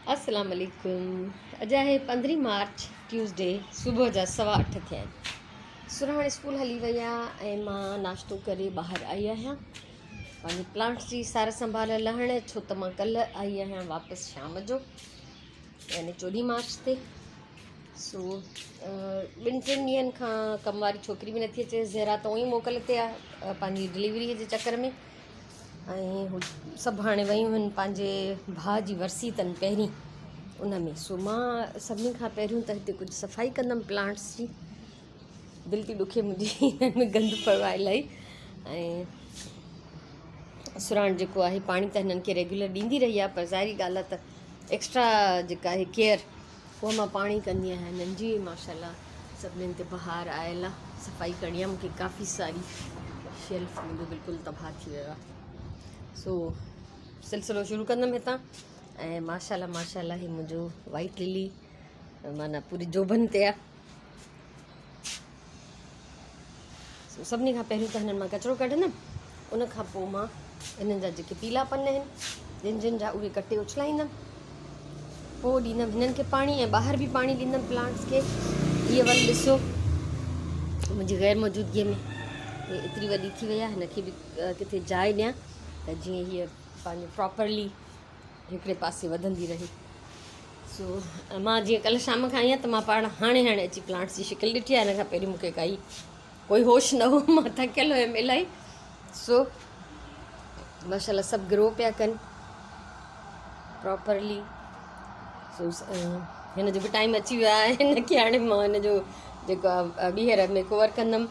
अस्सलाम वालेकुम। अॼु आहे 15 मार्च ट्यूसडे, सुबुह जा 8:15 थिया आहिनि। सुराणे स्कूल हली वई आहे ऐं मां नाश्तो करे ॿाहिरि आई आहियां पंहिंजे प्लांट्स जी सार संभाल लहण, छो त मां कल्ह आई आहियां वापसि शाम जो यानी 14 मार्च ते। सो 2-3 ॾींहंनि खां कम वारी छोकिरी बि नथी अचे, ज़हरा त उहो ई मोकल ते आहे पंहिंजी डिलीवरीअ जे चकर में, ऐं हू सभु हाणे वयूं आहिनि पंहिंजे भाउ जी वरसी अथनि पहिरीं उन में। सो मां सभिनी खां पहिरियों त हिते कुझु सफ़ाई कंदमि प्लांट्स जी। दिलि थी ॾुखे मुंहिंजी, हिन में गंद पियो आहे इलाही। ऐं सुराण जेको आहे पाणी त हिननि खे रेगुलर ॾींदी रही आहे, पर ज़ाहिरी ॻाल्हि आहे त एक्स्ट्रा जेका आहे केयर उहा मां पाणी कंदी आहियां हिननि जी। माशाल्लाह सभिनीनि ते बहार आयल आहे, सफ़ाई करणी आहे मूंखे काफ़ी सारी। शेल्फ मुंहिंजो बिल्कुलु तबाह थी वियो आहे। सो सिलसिलो शुरू कंदमि हितां। ऐं माशाल्लाह माशाल्लाह ही मुंहिंजो वाइट लिली माना पूरी जोबन ते आहे। सो सभिनी खां पहिरियों त हिननि मां कचिरो कढंदमि, उन खां पोइ मां हिननि जा जेके पीला पन आहिनि जिन जिन जा उहे कटे उछलाईंदमि, पोइ ॾींदमि हिननि खे पाणी ऐं ॿाहिरि बि पाणी ॾींदमि प्लांट्स खे। हीअ वल ॾिसो मुंहिंजी गैर मौजूदगीअ में हे एतिरी वॾी थी वई आहे, हिनखे बि किथे जाइ ॾियां त जीअं हीअ पंहिंजो प्रॉपरली हिकिड़े पासे वधंदी रहे। सो मां जीअं कल्ह शाम खां आई आहियां त मां पाण हाणे अची प्लांट्स जी शिकिल ॾिठी आहे। हिन खां पहिरीं मूंखे कोई होश न हो, मां थकियल हुयमि इलाही। सो माशाल्लाह सभु ग्रो पिया कनि प्रॉपरली। सो हिन जो बि टाइम अची वियो आहे, हिनखे हाणे मां हिन जो जेको आहे ॿीहर में कवर कंदमि।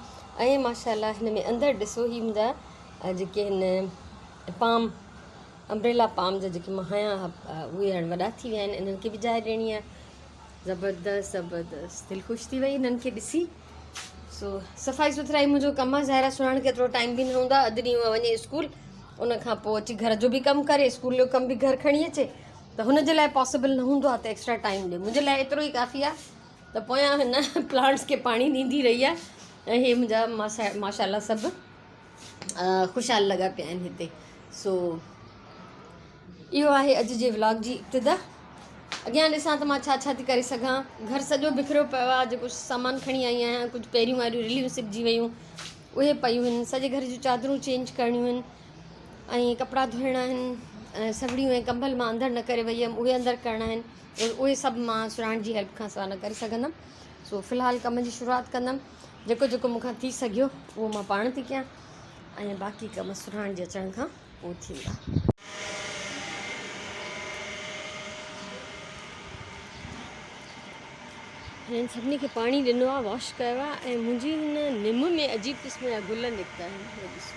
ऐं माशाल्लाह हिन में अंदरि ॾिसो ही मुंहिंजा जेके हिन पाम अम्ब्रेला पाम जा जेके मां हयां उहे हाणे वॾा थी विया आहिनि, इन्हनि खे बि जाइ ॾियणी आहे। ज़बरदस्त ज़बरदस्त, दिलि ख़ुशि थी वई हिननि खे ॾिसी। सो सफ़ाई सुथराई मुंहिंजो कमु आहे। ज़ाहिरा सुञाण खे एतिरो टाइम बि न हूंदो आहे, अधु ॾींहुं वञे स्कूल, उन खां पोइ अची घर जो बि कमु करे, स्कूल जो कमु बि घर खणी अचे, त हुन जे लाइ पॉसिबल न हूंदो आहे त एक्स्ट्रा टाइम ॾिए। मुंहिंजे लाइ एतिरो ई काफ़ी आहे त पोयां हिन प्लांट्स खे पाणी ॾींदी रही आहे। ऐं हे मुंहिंजा माशाल्लाह सभु ख़ुशहाल लॻा पिया आहिनि हिते। सो इहो आहे अॼु जे व्लॉग जी इब्तिदा। अॻियां ॾिसां त मां छा छा थी करे सघां। घर सॼो बिखरियो पियो आहे, जेको सामान खणी आई आहियां, कुझु पहिरियों वारियूं रिलियूं सिबजी वियूं उहे पियूं आहिनि, सॼे घर जूं चादरूं चेंज करणियूं आहिनि ऐं कपिड़ा धोइणा आहिनि, ऐं सॻड़ियूं ऐं कंबल मां अंदरि न करे वई हुअमि, उहे अंदरि करणा आहिनि। उहे सभु मां सुराण जी हेल्प खां सवाइ न करे सघंदमि। सो फ़िलहालु कम जी शुरूआति कंदमि, जेको जेको मूंखां थी सघियो उहो मां पाण थी कयां, ऐं बाक़ी कम सुराण जे अचण खां पोइ थींदा। हिननि सभिनी खे पाणी ॾिनो आहे, वॉश कयो आहे, ऐं मुंहिंजी हिन निम में अजीब क़िस्म जा गुल निकिता आहिनि। ॾिसो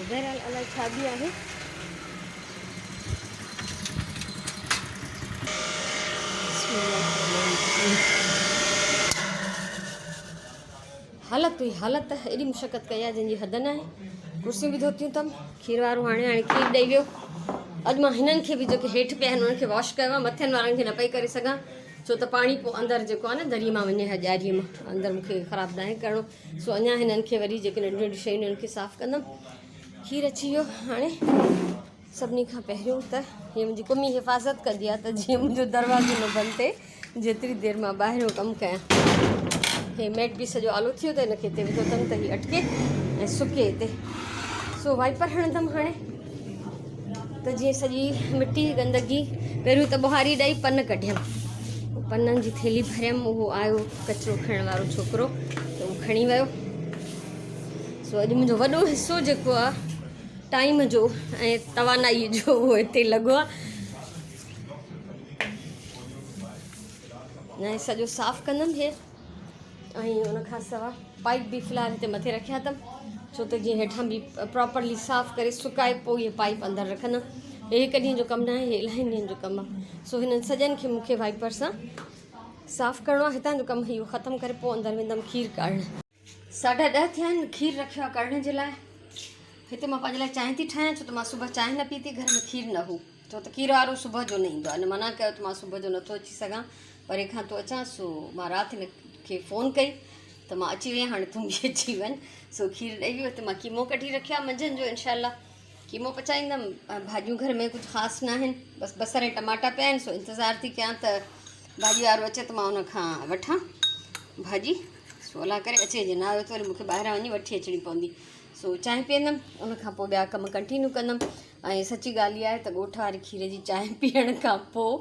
बहरहाल अलाए छा बि आहे। हालत एॾी मुशक़त कई आहे जंहिंजी हद न आहे। कुर्सियूं बि धोतियूं अथमि, खीर वारो हाणे खीर ॾेई वियो। अॼु मां हिननि खे बि जेके हेठि पिया आहिनि उन्हनि खे वॉश कयो आहे, मथियनि वारनि खे न पई करे सघां, छो त पाणी पोइ अंदरि जेको आहे न दरीअ मां वञे ॾियारीअ मां, अंदरि मूंखे ख़राबु न आहे करिणो। सो अञा हिननि खे वरी जेके नंढियूं नंढियूं शयूं उन्हनि खे साफ़ु कंदमि। खीर अची वियो हाणे। सभिनी खां पहिरियों त हीअ मुंहिंजी कुमी हिफ़ाज़त कंदी आहे त जीअं मुंहिंजो दरवाज़ो न बंदि थिए जेतिरी देरि मां ॿाहिरियों कमु कयां। हे मैट बि सॼो आलो थियो त हिनखे हिते विधो अथमि त हीअ अटके ऐं सुके हिते। सो वाइपर हणंदमि हाणे त जीअं सॼी मिटी गंदगी, पहिरियों त ॿुहारी ॾेई पन कढियमि, पननि जी थैली भरियमि। उहो आयो कचिरो खणण वारो छोकिरो त उहो खणी वियो। सो अॼु मुंहिंजो वॾो हिसो जेको आहे टाइम जो ऐं तवानाई जो उहो हिते लॻो आहे। ऐं सॼो साफ़ु कंदमि हे, ऐं उनखां सवाइ पाइप बि फ़िलहालु हिते मथे रखिया अथमि, छो त जीअं हेठां बि प्रॉपरली साफ़ु करे सुकाए पोइ इहे पाइप अंदरि रखंदमि। हे हिकु ॾींहं जो कमु न आहे, हे इलाही ॾींहंनि जो कमु आहे। सो हिननि सॼनि खे मूंखे वाइपर सां साफ़ु करिणो आहे। हितां जो कमु इहो ख़तमु करे पोइ अंदरि वेंदमि खीर काढ़णु। 10:30 थिया आहिनि, खीर रखियो आहे कढ़ण जे लाइ। हिते मां पंहिंजे लाइ चांहि थी ठाहियां, छो त मां सुबुह चांहि न पीती, घर में खीर न हो, छो त खीर वारो सुबुह जो न ईंदो आहे। न मना कयो त मां सुबुह जो नथो अची सघां, परे खां थो अचां। सो मां राति हिनखे फ़ोन कई त मां अची वई आहियां, हाणे तूं बि अची वञ। सो खीर ॾेई वियो, हिते मां कीमो कढी रखियो आहे मंझंदि जो इनशाला। कीमो पचाईंदमि। भाॼियूं घर में कुझु ख़ासि न आहिनि, बसि बसर ऐं टमाटा पिया आहिनि, सो इंतज़ारु थी कयां त भाॼी वारो अचे त मां उन खां वठां भाॼी। सो अला करे अचे, जे न आयो त वरी मूंखे ॿाहिरां वञी वठी अचणी पवंदी। सो चांहि पीअंदमि, उन खां पोइ ॿिया कम कंटिन्यू कंदमि। ऐं सची ॻाल्हि इहा आहे त ॻोठ वारे खीर जी चांहि पीअण खां पोइ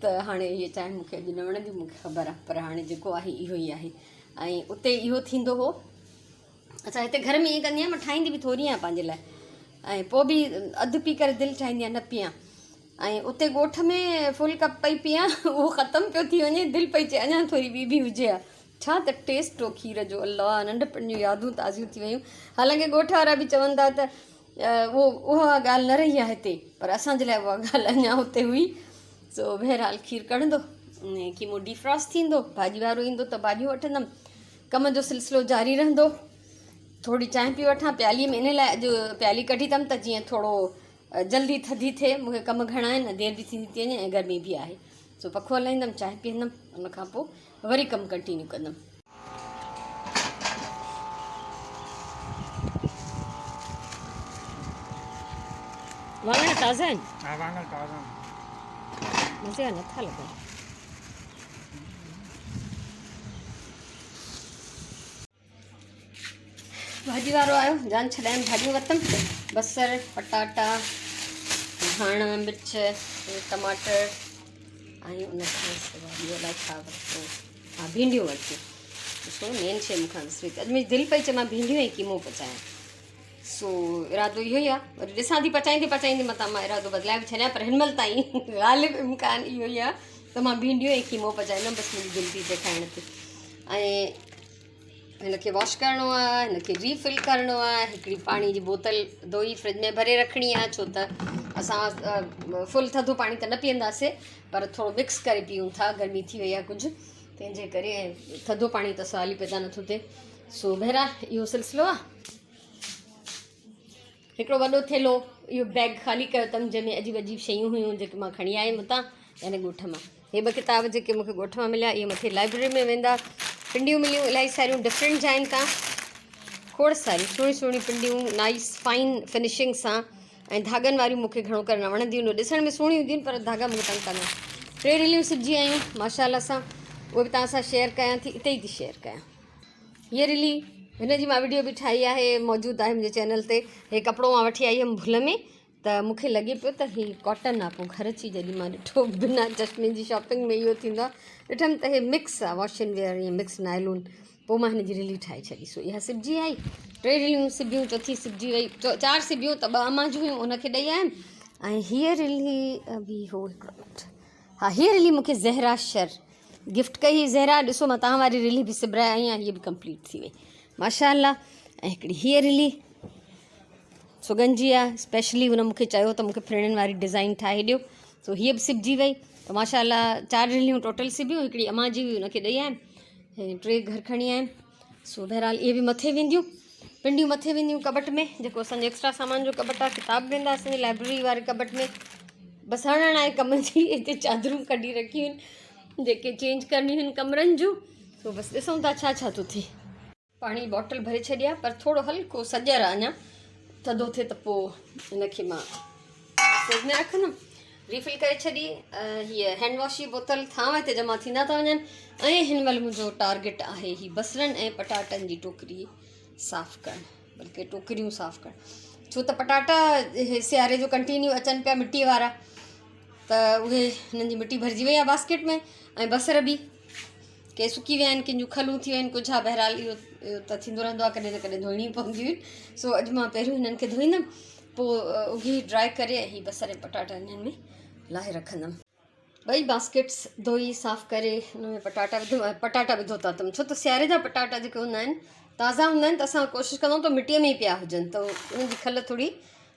त हाणे इहा चांहि मूंखे अॼु न वणंदी, मूंखे ख़बर आहे, पर हाणे जेको आहे इहो ई आहे। ऐं उते इहो थींदो हो, असां हिते घर में ईअं कंदी आहियां, मां ठाहींदी बि थोरी आहियां पंहिंजे लाइ, ऐं पोइ बि अधु पी करे दिलि ठाहींदी आहियां न पीआं। ऐं उते ॻोठ में फुल कप पई पीआं, उहो ख़तमु पियो थी वञे, दिलि पई चए अञा थोरी ॿी बि हुजे हा। छा त टेस्ट हो खीर जो, अलाह, नंढपण जूं यादूं ताज़ियूं थी वियूं। हालांकि ॻोठ वारा बि चवंदा त उहा ॻाल्हि न रही आहे हिते, पर असांजे लाइ उहा ॻाल्हि अञा हुते हुई। सो बहरहाल खीर कढंदो, कीमो डिफ्रॉस्ट थींदो, भाॼी वारो ईंदो त भाॼियूं वठंदमि, कम जो सिलसिलो जारी रहंदो। थोरी चांहि पी वठां प्यालीअ में, इन लाइ अॼु प्याली कढी अथमि त जीअं थोरो जल्दी थधी थिए, मूंखे कम घणा आहिनि, देरि बि थींदी थी वञे ऐं गर्मी बि आहे। सो पखो हलाईंदमि, चांहि पीअंदमि, उन खां पोइ वरी कमु कंटिन्यू कंदमि। वाङण ताज़ा आहिनि? हा, वाङण ताज़ा आहिनि। मज़े नथा लॻनि। भाॼी वारो आयो, जान छॾाइनि भाॼियूं वरितमि, बसर, पटाटा, धाणा, मिर्च, टमाटर ऐं उन खां सवाइ अलाए छा वरितो, हा भिंडियूं वरितियूं। ॾिसो मेन शइ मूंखां विसरी, अॼु मुंहिंजी दिलि पई चए मां भिंडियूं ऐं कीमो पचायां। सो इरादो इहो ई आहे, वरी ॾिसां थी पचाईंदे मथां मां इरादो बदिलाए बि छॾियां, पर हिनमहिल ताईं ग़ालिब इम्कान इहो ई आहे त मां भिंडियूं ऐं कीमो पचाईंदमि, बसि मुंहिंजी दिलि थी थिए खाइण ते। ऐं हिनखे वॉश करिणो आहे, हिनखे रीफिल करिणो आहे, हिकिड़ी पाणी जी बोतल धोई फ्रिज में भरे रखणी आहे, छो त असां फुल थधो पाणी त न पीअंदासीं, पर थोरो मिक्स करे पीऊं था, गर्मी थी वई आहे कुझु, तंहिंजे करे थधो पाणी त सवाल ई पैदा नथो थिए। सो बहरहाल इहो सिलसिलो आहे। हिकिड़ो वॾो थेलो इहो बैग ख़ाली कयो अथमि, जंहिंमें अजीब अजीब शयूं हुयूं जेके मां खणी आयमि हुतां, यानी ॻोठ मां। हे 2 किताब जेके मूंखे ॻोठ मां मिलिया, इहे मथे लाइब्रेरी में वेंदा। पिंडियूं मिलियूं इलाही सारियूं, डिफरेंट जाइनि खां, खोड़ सारियूं सुहिणी सुहिणी पिंडियूं, नाइस फाइन फिनिशिंग सां, ऐं धागनि वारियूं मूंखे घणो करे न वणंदियूं आहिनि, ॾिसण में सुहिणियूं हूंदियूं आहिनि पर धागा मूंखे तंग कंदा आहिनि। 3 रीलियूं सिबजी आयूं माशाल्लाह सां, उहे बि तव्हां सां शेयर कयां थी, इते ई थी शेयर कयां। हीअ रिली, हिन जी मां वीडियो बि ठाही आहे, मौजूदु आहे मुंहिंजे चैनल ते। हे कपिड़ो मां वठी आई हुअमि भुल में, त मूंखे लॻे पियो त हीअ कॉटन आहे, पोइ घर अची जॾहिं मां ॾिठो बिना चश्मे जी शॉपिंग में इहो थींदो आहे, ॾिठमि त हे मिक्स आहे, वॉश एंड वेयर, ईअं मिक्स नायलून, पोइ मां हिन जी रिली ठाहे छॾी। सो इहा सिबजी आई, 3 रिलियूं सिबियूं, चौथी सिबजी वई, 4 सिबियूं त 2 अम्मा जूं हुयूं, उनखे ॾेई आयमि। ऐं हीअ रिली बि हो, हिकिड़ो मिंट, हा हीअ रिली मूंखे ज़हरा शर गिफ्ट कई हुई। ज़हरा, ॾिसो मां तव्हां वारी रिली बि सिबराए आई आहियां, हीअ बि कंप्लीट थी वई माशाल्लाह। ऐं हिकिड़ी हीअ रिली सुगन जी आहे, स्पेशली हुन मूंखे चयो त मूंखे फ्रेंडनि वारी डिज़ाइन ठाहे ॾियो, सो हीअ बि सिबजी वई, त माशाल्लाह 4 रिलियूं टोटल सिबियूं, हिकिड़ी अम्मा जी हुई उनखे ॾेई आयमि, 3 घर खणी आयमि। सो बहरहाल इहे बि मथे वेंदियूं, पिंडियूं मथे वेंदियूं कबट में, जेको असांजो एक्स्ट्रा सामान जो कबट आहे, किताब वेंदा असांजी लाइब्रेरी वारे कबट में। बसि हणण आहे कम जी, हिते चादरूं कढी रखियूं आहिनि जेके चेंज करणियूं आहिनि कमरनि जूं। सो बसि ॾिसूं था छा छा थो थिए। पाणी जी बॉटल भरे छॾी आहे, पर थोरो हल्को सॼर आहे अञा, थधो थिए त पोइ हिनखे मां फ्रिज में रखंदमि। रीफिल करे छॾी, हीअ हैंड वॉश जी बोतल थांव ते जमा थींदा था वञनि। ऐं हिन महिल मुंहिंजो टारगेट आहे हीअ बसरनि ऐं पटाटनि जी टोकरी साफ़ु करणु, बल्कि टोकरियूं साफ़ु करणु, छो त पटाटा सियारे जो कंटिन्यू अचनि पिया मिटी वारा, त उहे हिननि जी मिटी भरिजी वई आहे बास्केट में। ऐं बसर बि के सुकी विया आहिनि, कंहिंजूं खलूं थी वियूं आहिनि, कुझु आहे, बहरहाल इहो त थींदो रहंदो आहे, कॾहिं न कॾहिं धोइणी पवंदियूं आहिनि। सो अॼु मां पहिरियों हिननि खे धोईंदमि, पोइ उघी ड्राई करे हीअ बसर ऐं पटाटा हिननि में लाहे रखंदमि। 2 बास्केट्स धोई साफ़ु करे हुन में पटाटा बि धोता अथमि, छो त सियारे जा पटाटा जेके हूंदा आहिनि ताज़ा हूंदा आहिनि, त असां कोशिशि कंदा आहियूं त मिटीअ में ई पिया हुजनि, त उन्हनि जी खल थोरी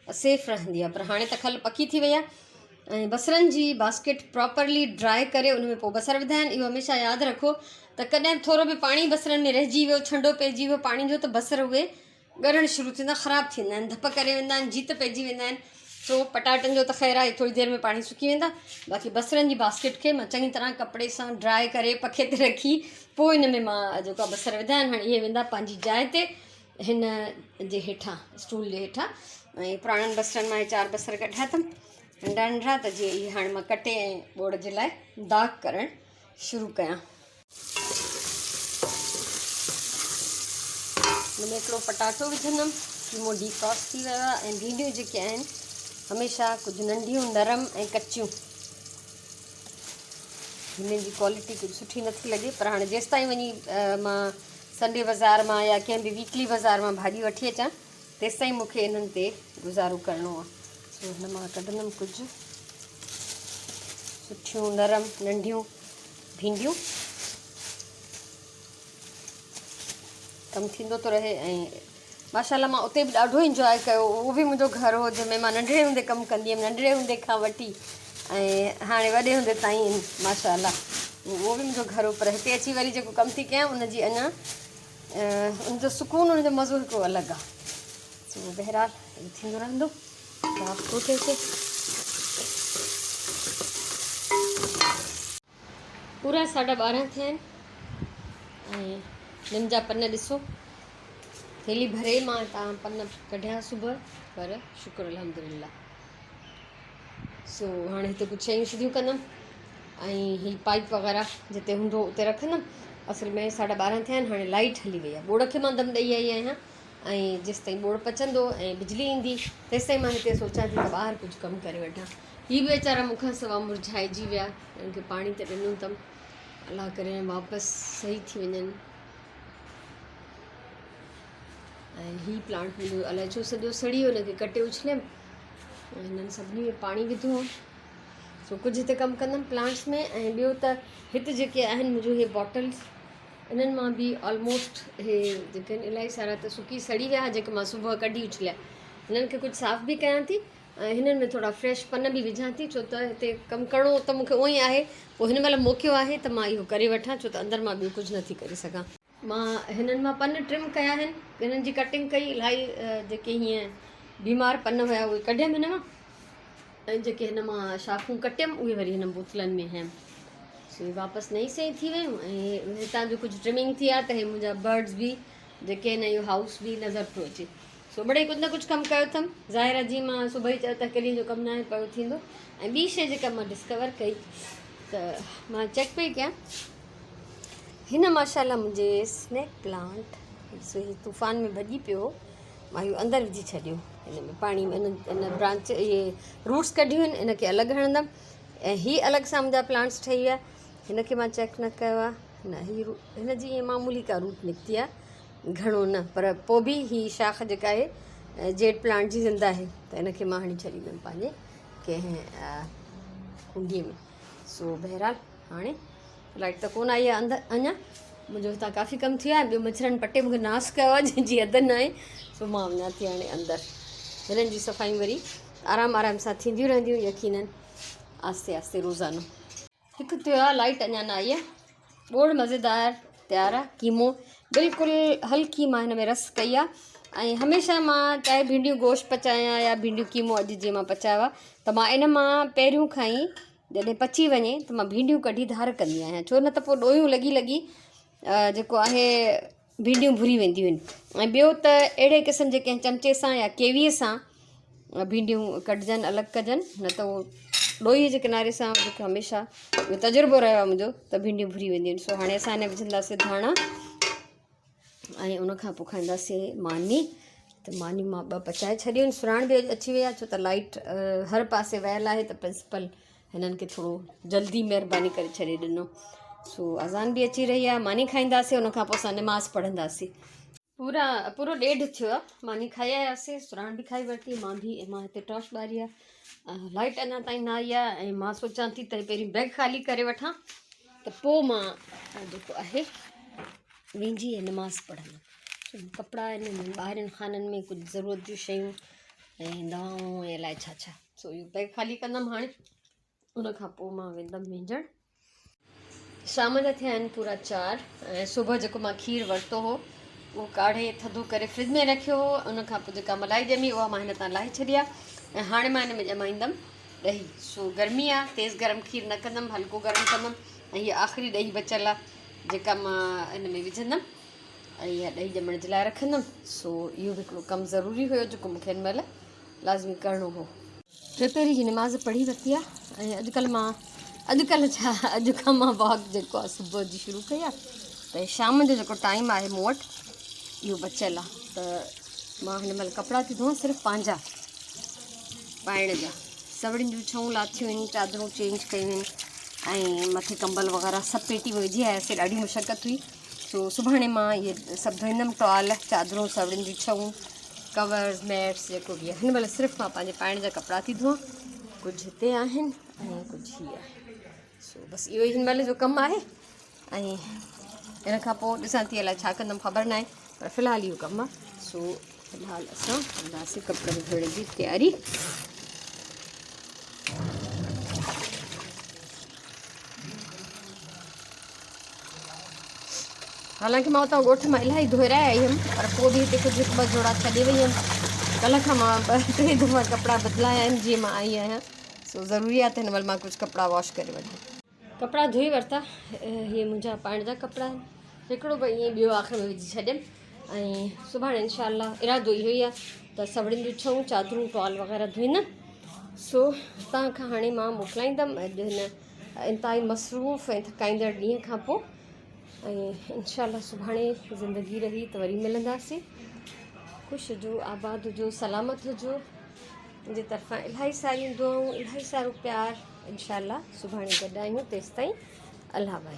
सेफ़ रहंदी आहे, पर हाणे त खल पकी थी वई आहे। ऐं बसरनि जी बास्केट प्रॉपरली ड्राई करे उन में पोइ बसर विधा आहिनि। इहो हमेशह यादि रखो त कॾहिं थोरो बि पाणी बसरनि में रहिजी वियो, छंडो पइजी वियो पाणी जो, त बसर उहे ॻरणु शुरू थींदा, ख़राबु थींदा आहिनि, धप करे वेंदा आहिनि, जीत पइजी वेंदा आहिनि। सो पटाटनि जो त ख़ैर आहे, थोरी देरि में पाणी सुकी वेंदा, बाक़ी बसरनि जी बास्केट खे मां चङी तरह कपिड़े सां ड्राई करे पखे ते रखी, पोइ हिन में मां जेको आहे बसर विधा आहिनि। हाणे इहे वेंदा पंहिंजी जाइ ते, हिन जे हेठां, स्टूल जे हेठां, ऐं पुराणनि बसरनि मां 4 बसर कढिया अथमि नंढा नंढा, त जीअं इहे हाणे मां कटे ऐं ॿोड़ जे लाइ दाग करणु शुरू कयां। हिन में हिकिड़ो पटाटो विझंदमि, कीमो डीफ्रॉस्ट थी वियो आहे। ऐं भींडियूं जेके आहिनि हमेशह कुझु नंढियूं नरम ऐं कचियूं, हिननि जी क्वालिटी कुझु सुठी नथी लॻे, पर हाणे जेसि ताईं वञी मां संडे बाज़ार मां या कंहिं बि वीकली बाज़ार मां भाॼी वठी अचां तेसि ताईं मूंखे इन्हनि ते गुज़ारो करिणो आहे। सो हिन मां कढंदमि कुझु सुठियूं नरम नंढियूं भींडियूं, कमु थींदो थो रहे। ऐं माशाल्लाह मां उते बि ॾाढो इंजॉय कयो, उहो बि मुंहिंजो घर हो जंहिंमें मां नंढड़े हूंदे कमु कंदी हुअमि, नंढड़े हूंदे खां वठी ऐं हाणे वॾे हूंदे ताईं माशाल्लाह उहो बि मुंहिंजो घर हो। पर हिते अची वरी जेको कमु थी कयां उनजी अञा उनजो सुकून, उनजो मज़ो हिकिड़ो अलॻि आहे। सो बहरहाल इहो थींदो रहंदो। पूरा 12:30 थिया आहिनि ऐं निम जा पन ॾिसो, थेली भरे मां तव्हां पन कढिया सुबुह, पर शुक्र अल्हम्दुलिल्लाह। सो हाणे हिते कुझु शयूं शुरू कंदमि ऐं हीअ पाइप वग़ैरह जिते हूंदो उते रखंदमि। असल में 12:30 थिया आहिनि, हाणे लाइट हली वई आहे, ॿोड़ खे मां दम ॾेई आई आहियां ऐं जेसि ताईं ॿोड़ पचंदो ऐं बिजली ईंदी तेसि ताईं मां हिते सोचां थी त ॿाहिरि कुझु कमु करे वठां। हीअ बि वीचारा मूंखां सवाइ मुरझाइजी विया, उन्हनि खे पाणी त ॾिनो अथमि, अलाह करे वापसि सही थी वञनि। ऐं हीअ प्लांट मुंहिंजो अलाए छो सॼो सड़ी वियो, हुनखे कटे उछलियमि ऐं हिननि सभिनी में पाणी विधो। सो कुझु हिते कमु कंदमि प्लांट्स में। ऐं ॿियो त हिते जेके आहिनि मुंहिंजो इहे बॉटल्स, इन्हनि मां बि ऑलमोस्ट इहे जेके आहिनि इलाही सारा त सुकी सड़ी विया, जेके मां सुबुह कढी उछलिया, हिननि खे कुझु साफ़ बि कयां थी ऐं हिननि में थोरा फ्रेश पन बि विझां थी, छो त हिते कमु करिणो त मूंखे उअं ई आहे। पोइ हिन महिल मौक़ो आहे त मां इहो करे वठां, छो त अंदरि मां ॿियो कुझु नथी करे सघां। मां हिननि मां पन ट्रिम कया आहिनि, हिननि जी कटिंग कई, इलाही जेके हीअं बीमार पन हुया उहे कढियमि हिन मां, ऐं जेके हिन मां शाखूं कटियमि उहे वरी हिन बोतलनि में हयमि। सो इहे वापसि नई सही थी वियूं ऐं हितां जो कुझु ट्रिमिंग थी आहे त हे मुंहिंजा बर्ड्स बि जेके आहिनि, इहो हाउस बि नज़र पियो अचे। सो मिड़ई कुझु न कुझु कमु कयो अथमि। ज़ाहिर आहे जीअं मां सुबुह ई चयो त हिकु ॾींहं जो कमु न आहे पियो थींदो। ऐं ॿी शइ जेका मां डिस्कवर कई त मां चेक पई कयां, हिन माशाल्लाह मुंहिंजे स्नैक प्लांट सो हीउ तूफ़ान में भॼी पियो, मां इहो अंदरि विझी छॾियो हिन में पाणी में, इन ब्रांच इहे रूट्स कढियूं आहिनि, इनखे अलॻि हणंदमि। ऐं हीअ अलॻि सां मुंहिंजा प्लांट्स ठही विया, हिनखे मां चेक न कयो आहे, न हीअ हिन जी ईअं मामूली का रूट निकिती आहे, घणो न, पर पोइ बि हीअ शाख जेका आहे जेड प्लांट जी ज़िंदा आहे, त हिनखे मां हणी छॾींदमि पंहिंजे कंहिं कुंडीअ में। सो बहरहाल हाणे लाइट त कोन आई आहे अंदरि अञा, मुंहिंजो हितां काफ़ी कमु थी वियो आहे। ॿियो मच्छरनि पटे मूंखे नास कयो आहे जंहिंजी हद न आहे। सो मां वञा थी हाणे अंदरि, हिननि जी सफ़ाई वरी आराम आराम सां थींदियूं रहंदियूं यकीननि, आस्ते आस्ते रोज़ानो। हिकु थियो आहे लाइट अञा न आई आहे, ॿोड़ मज़ेदार तयारु आहे, कीमो बिल्कुलु हल्की मां हिन में रस कई आहे। ऐं हमेशह मां चाहे भींडियूं गोश्त पचायां या भींडियूं कीमो अॼु जीअं मां पचायो आहे, त मां इन मां पहिरियों खां ई जॾहिं पची वञे त मां भींडियूं कढी धार कंदी आहियां, छो न त पोइ ॾोयूं लॻी लॻी जेको आहे भींडियूं भुरी वेंदियूं आहिनि। ऐं ॿियो त अहिड़े क़िस्म जे कंहिं चमचे सां या केवीअ सां भींडियूं कढजनि, अलॻि कजनि, न त उहो ॾोईअ जे किनारे सां जेको हमेशह इहो तजुर्बो रहियो आहे मुंहिंजो, त भींडियूं भुरी वेंदियूं आहिनि। सो हाणे असां हिन विझंदासीं धाणा ऐं उनखां पोइ खाईंदासीं मानी। त मानी मां 2 पचाए छॾियूं आहिनि, सुराण बि अची वई आहे, छो त लाइट हर पासे वियल आहे त प्रिंसिपल हिननि खे थोरो जल्दी महिरबानी करे छॾे ॾिनो। सो अज़ान बि अची रही आहे, मानी खाईंदासीं, उनखां पोइ असां नमाज़ पढ़ंदासीं। पूरो 1:30 थियो आहे, मानी खाई आयासीं, सुराण बि खाई वरिती, मां हिते टॉर्च ॿारी आहे, लाइट अञा ताईं न आई आहे। ऐं मां सोचां थी त पहिरीं बैग ख़ाली करे वठां, त पोइ मां जेको आहे वेंजी ऐं नमाज़ पढ़ंदमि। कपिड़ा आहिनि ॿाहिरिनि खाननि में, कुझु ज़रूरत जूं शयूं ऐं दवाऊं ऐं अलाए छा छा। सो इहो बैग ख़ाली कंदमि हाणे, उनखां पोइ मां वेंदमि वेंझणु। शाम जा थिया आहिनि पूरा 4 ऐं सुबुह जेको मां खीरु वरितो हो उहो काढ़े थधो करे फ्रिज में रखियो हो, उनखां पोइ जेका मलाई ॼमी उहा मां हिन तां लाहे छॾी आहे। ऐं हाणे मां हिन में ॼमाईंदमि ॾही। सो गर्मी आहे, तेज़ गरम खीरु न कंदमि, हल्को गरम कंदमि। ऐं हीअ आख़िरी ॾही बचियल आहे जेका मां हिन में विझंदमि ऐं इहा ॾही ॼमण जे लाइ रखंदमि। सो इहो हिकिड़ो कमु ज़रूरी हुयो जेको मूंखे हिन महिल लाज़मी करिणो हो। पहिरीं जी नमाज़ पढ़ी वरिती आहे ऐं अॼु खां मां वॉक जेको आहे सुबुह जी शुरू कई आहे। त शाम जो जेको टाइम आहे मूं वटि इहो बचियलु आहे, त मां हिन महिल कपिड़ा थी धोआं, सिर्फ़ु पंहिंजा पाइण जा। सवड़ियुनि जूं छऊं लाथियूं आहिनि, चादरूं चेंज कयूं आहिनि ऐं मथे कंबल वग़ैरह सभु पेटी में विझी आयासीं। ॾाढी मुशक़त हुई, सो सुभाणे मां इहे सभु धोईंदमि। टॉल, चादरूं, सवड़ियुनि जूं छऊं, कवर्स, मैट्स जेको बि आहे। हिन महिल सिर्फ़ु मां पंहिंजे पाइण जा कपिड़ा थी धोआं। कुझु हिते आहिनि ऐं कुझु हीअ आहे। सो बसि इहो ई हिन महिल जो कमु आहे ऐं इन खां पोइ ॾिसां थी अलाए छा कंदमि, ख़बर न आहे, पर फ़िलहालु इहो कमु आहे। सो फ़िलहालु असां कंदासीं कपिड़नि धोइण जी तयारी। हालांकि मां उतां ॻोठ मां इलाही धोराए आई हुअमि, पर पोइ बि हिते कुझु हिकु ॿ जोड़ा छॾे वई हुअमि। कल्ह खां मां 2-3 दफ़ा कपिड़ा बदिलाया आहिनि जीअं मां आई आहियां। सो ज़रूरी आहे त हिन महिल मां कुझु कपिड़ा वॉश करे वठां। कपिड़ा धोई वरिता, इहे मुंहिंजा पाइण जा कपिड़ा आहिनि। हिकिड़ो भई ईअं, ॿियो आख़िर में विझी छॾियमि ऐं सुभाणे इनशाअल्लाह इरादो इहो ई आहे त सवड़ियुनि जूं छऊं, चादरूं, टॉल वग़ैरह धोईंदमि। सो तव्हांखां हाणे मां मोकिलाईंदमि अॼु हिन इंतिहाई मसरूफ़ ऐं थकाईंदड़ ॾींहं खां पोइ, ऐं इनशाअल्लाह सुभाणे ज़िंदगी रही त वरी मिलंदासीं। ख़ुशि हुजो, आबाद हुजो, सलामत हुजो। मुंहिंजी तरफ़ां इलाही सारियूं दुआऊं, इलाही सारो प्यार। इनशाअल्लाह सुभाणे गॾु आहियूं, तेसिताईं अल्लाह भाई।